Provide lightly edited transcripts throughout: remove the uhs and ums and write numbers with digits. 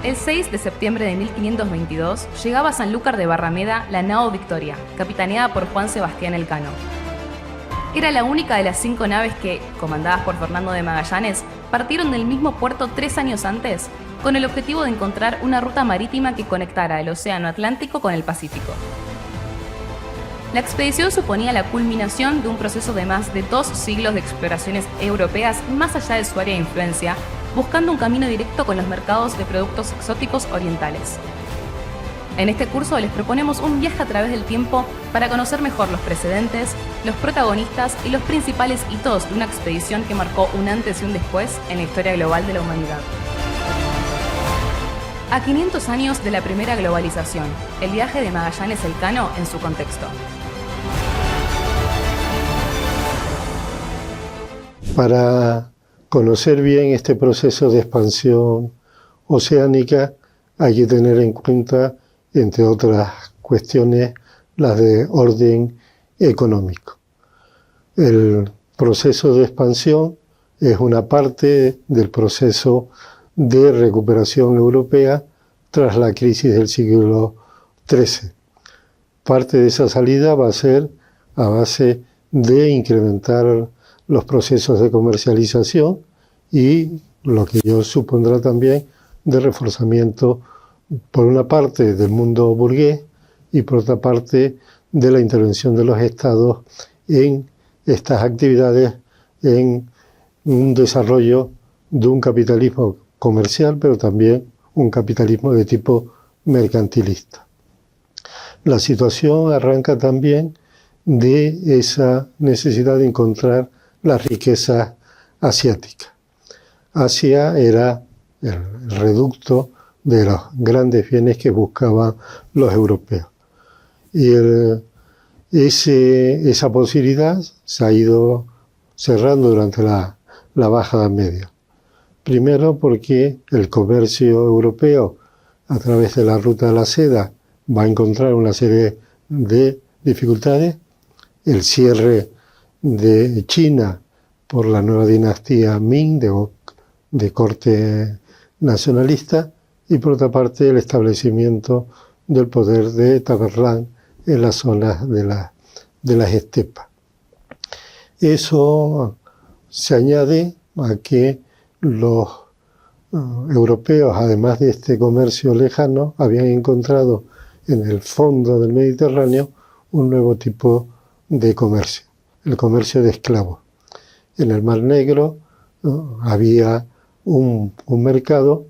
El 6 de septiembre de 1522 llegaba a Sanlúcar de Barrameda la nao Victoria, capitaneada por Juan Sebastián Elcano. Era la única de las 5 naves que, comandadas por Fernando de Magallanes, partieron del mismo puerto 3 años antes, con el objetivo de encontrar una ruta marítima que conectara el Océano Atlántico con el Pacífico. La expedición suponía la culminación de un proceso de más de 2 siglos de exploraciones europeas más allá de su área de influencia, buscando un camino directo con los mercados de productos exóticos orientales. En este curso les proponemos un viaje a través del tiempo para conocer mejor los precedentes, los protagonistas y los principales hitos de una expedición que marcó un antes y un después en la historia global de la humanidad. A 500 años de la primera globalización, el viaje de Magallanes Elcano en su contexto. Para conocer bien este proceso de expansión oceánica hay que tener en cuenta, entre otras cuestiones, las de orden económico. El proceso de expansión es una parte del proceso de recuperación europea tras la crisis del siglo XIII. Parte de esa salida va a ser a base de incrementar los procesos de comercialización y lo que ello supondrá también de reforzamiento, por una parte, del mundo burgués y por otra parte, de la intervención de los estados en estas actividades, en un desarrollo de un capitalismo comercial, pero también un capitalismo de tipo mercantilista. La situación arranca también de esa necesidad de encontrar las riquezas asiáticas. Asia era el reducto de los grandes bienes que buscaban los europeos. Y esa posibilidad se ha ido cerrando durante la Baja Edad Media. Primero porque el comercio europeo, a través de la ruta de la seda, va a encontrar una serie de dificultades. El cierre de China por la nueva dinastía Ming de corte nacionalista y por otra parte el establecimiento del poder de Tamerlán en las zonas de las estepas. Eso se añade a que los europeos, además de este comercio lejano, habían encontrado en el fondo del Mediterráneo un nuevo tipo de comercio, el comercio de esclavos. En el Mar Negro había un mercado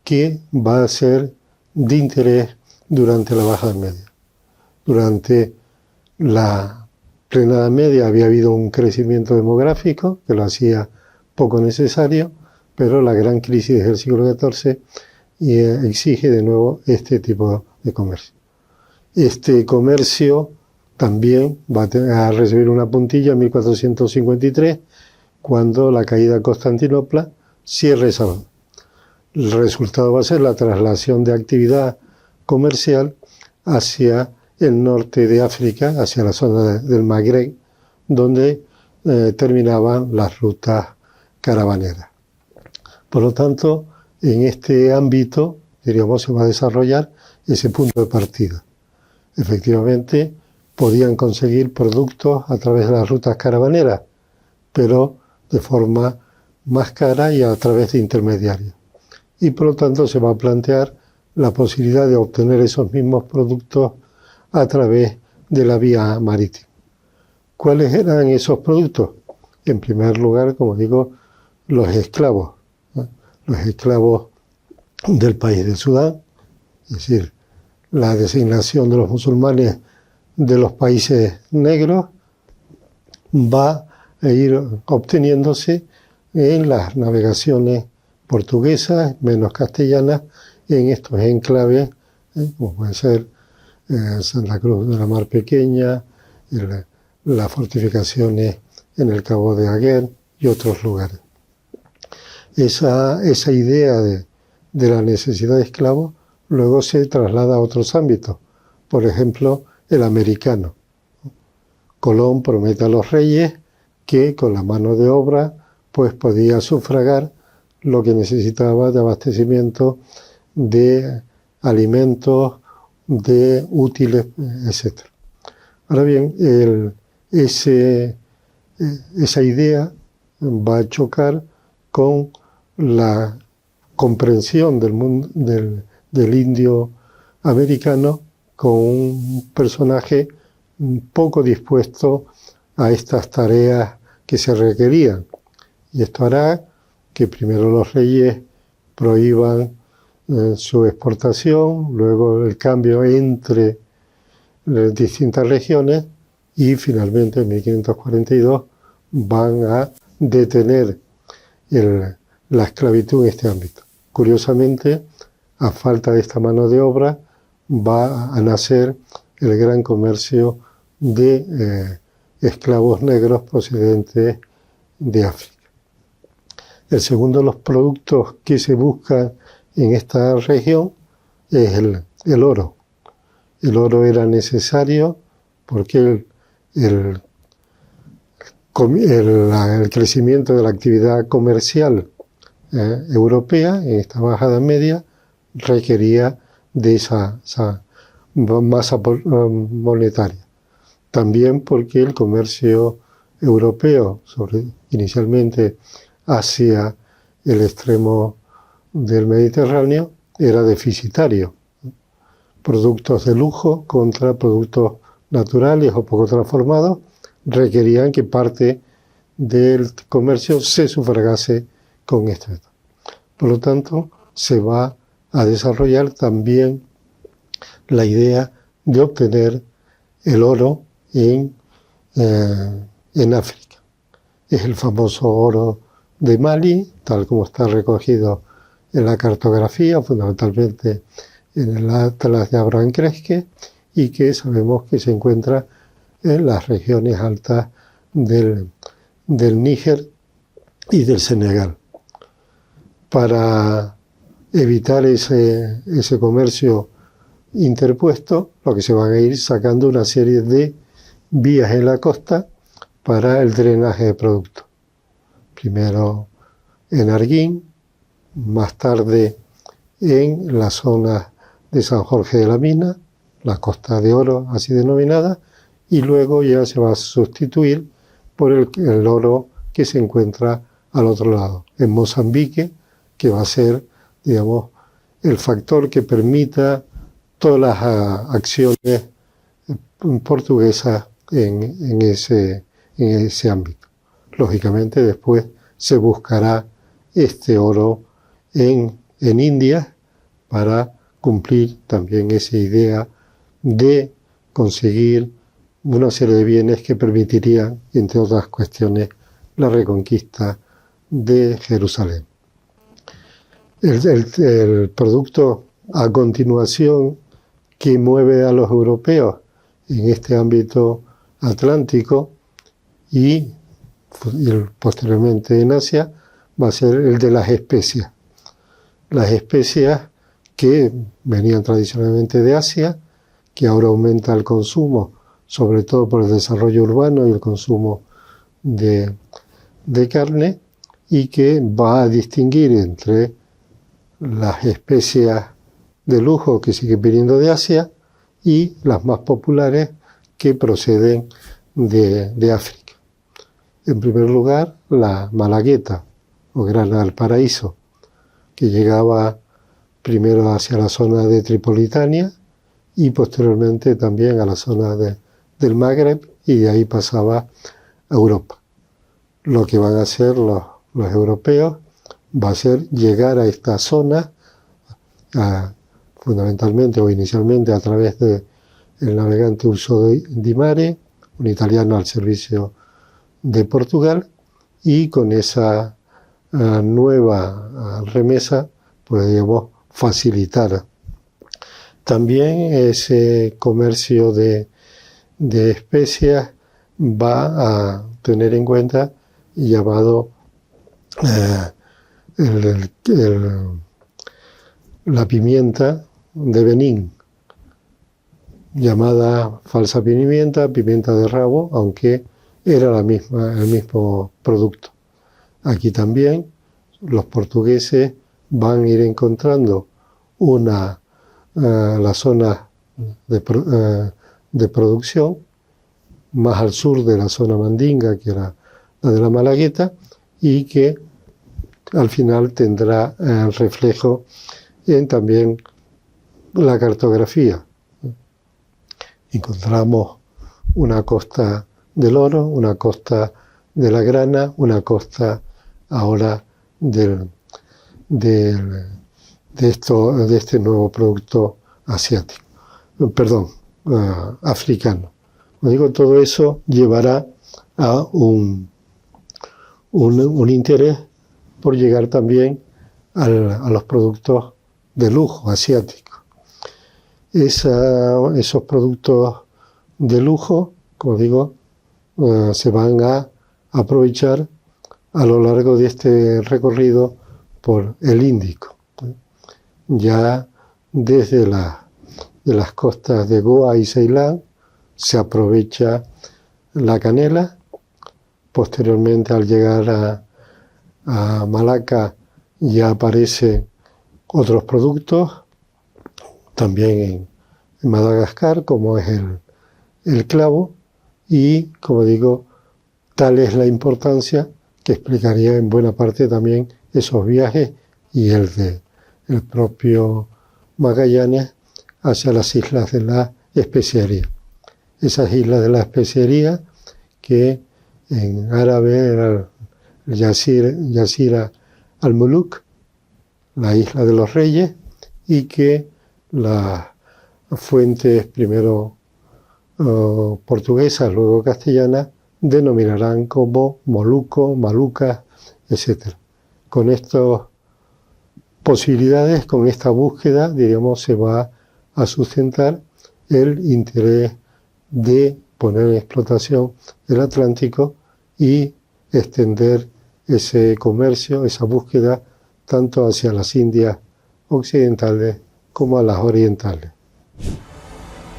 que va a ser de interés durante la Baja Edad Media. Durante la plena Edad Media había habido un crecimiento demográfico que lo hacía poco necesario, pero la gran crisis del siglo XIV exige de nuevo este tipo de comercio. Este comercio también va a recibir una puntilla en 1453, cuando la caída de Constantinopla cierra esa. El resultado va a ser la traslación de actividad comercial hacia el norte de África, hacia la zona del Magreb, donde terminaban las rutas caravaneras. Por lo tanto, en este ámbito, diríamos, se va a desarrollar ese punto de partida. Efectivamente, podían conseguir productos a través de las rutas caravaneras, pero de forma más cara y a través de intermediarios. Y por lo tanto se va a plantear la posibilidad de obtener esos mismos productos a través de la vía marítima. ¿Cuáles eran esos productos? En primer lugar, como digo, los esclavos. Los esclavos del país de Sudán, es decir, la designación de los musulmanes de los países negros va a ir obteniendo,se en las navegaciones portuguesas, menos castellanas, en estos enclaves, como pueden ser Santa Cruz de la Mar Pequeña, las fortificaciones en el Cabo de Aguer y otros lugares. Esa idea de la necesidad de esclavos luego se traslada a otros ámbitos, por ejemplo, el americano. Colón promete a los reyes que con la mano de obra pues podía sufragar lo que necesitaba de abastecimiento de alimentos, de útiles, etc. Ahora bien, esa idea va a chocar con la comprensión del mundo, del indio americano, con un personaje poco dispuesto a estas tareas que se requerían. Y esto hará que primero los reyes prohíban su exportación, luego el cambio entre distintas regiones y finalmente en 1542 van a detener la esclavitud en este ámbito. Curiosamente, a falta de esta mano de obra, va a nacer el gran comercio de esclavos negros procedentes de África. El segundo de los productos que se buscan en esta región es el oro. El oro era necesario porque el crecimiento de la actividad comercial europea en esta Baja Edad Media requería de esa masa monetaria. También porque el comercio europeo, inicialmente hacia el extremo del Mediterráneo, era deficitario. Productos de lujo contra productos naturales o poco transformados requerían que parte del comercio se sufragase con esto. Por lo tanto, se va a desarrollar también la idea de obtener el oro en África. Es el famoso oro de Mali, tal como está recogido en la cartografía, fundamentalmente en el Atlas de Abraham Cresque, y que sabemos que se encuentra en las regiones altas del Níger y del Senegal. Para evitar ese comercio interpuesto, lo que se van a ir sacando una serie de vías en la costa para el drenaje de productos. Primero en Arguín, más tarde en la zona de San Jorge de la Mina, la Costa de Oro así denominada, y luego ya se va a sustituir por el oro que se encuentra al otro lado, en Mozambique, que va a ser, digamos, el factor que permita todas las acciones portuguesas en ese ámbito. Lógicamente después se buscará este oro en India para cumplir también esa idea de conseguir una serie de bienes que permitirían, entre otras cuestiones, la reconquista de Jerusalén. El producto a continuación que mueve a los europeos en este ámbito atlántico y posteriormente en Asia va a ser el de las especias. Las especias que venían tradicionalmente de Asia, que ahora aumenta el consumo, sobre todo por el desarrollo urbano y el consumo de carne, y que va a distinguir entre las especias de lujo que siguen viniendo de Asia y las más populares que proceden de África. En primer lugar, la malagueta o grana del paraíso, que llegaba primero hacia la zona de Tripolitania y posteriormente también a la zona del Magreb, y de ahí pasaba a Europa. Lo que van a hacer los europeos va a ser llegar a esta zona fundamentalmente o inicialmente a través del navegante Urso di Mare, un italiano al servicio de Portugal, y con esa nueva remesa podríamos facilitar también ese comercio de especias. Va a tener en cuenta llamado la pimienta de Benín, llamada falsa pimienta, pimienta de rabo, aunque era el mismo producto. Aquí también los portugueses van a ir encontrando las zonas de producción, más al sur de la zona mandinga, que era la de la Malagueta, y que al final tendrá reflejo en también la cartografía. Encontramos una costa del oro, una costa de la grana, una costa ahora de este nuevo producto asiático, africano. Como digo, todo eso llevará a un interés por llegar también a los productos de lujo asiáticos. Esos productos de lujo, como digo, se van a aprovechar a lo largo de este recorrido por el Índico. Ya desde las costas de Goa y Ceilán se aprovecha la canela. Posteriormente, al llegar a Malaca, ya aparecen otros productos, también en Madagascar, como es el clavo, y, como digo, tal es la importancia que explicaría en buena parte también esos viajes y el propio Magallanes hacia las islas de la especiería. Esas islas de la especiería que en árabe era Yazira al-Muluk, la isla de los reyes, y que las fuentes primero portuguesas, luego castellanas, denominarán como Moluco, Malucas, etc. Con estas posibilidades, con esta búsqueda, diríamos, se va a sustentar el interés de poner en explotación el Atlántico y extender ese comercio, esa búsqueda, tanto hacia las Indias occidentales como a las orientales.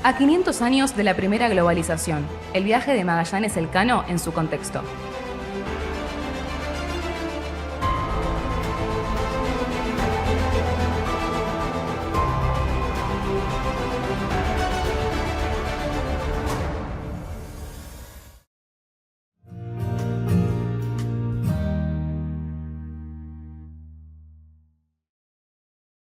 A 500 años de la primera globalización, el viaje de Magallanes Elcano en su contexto.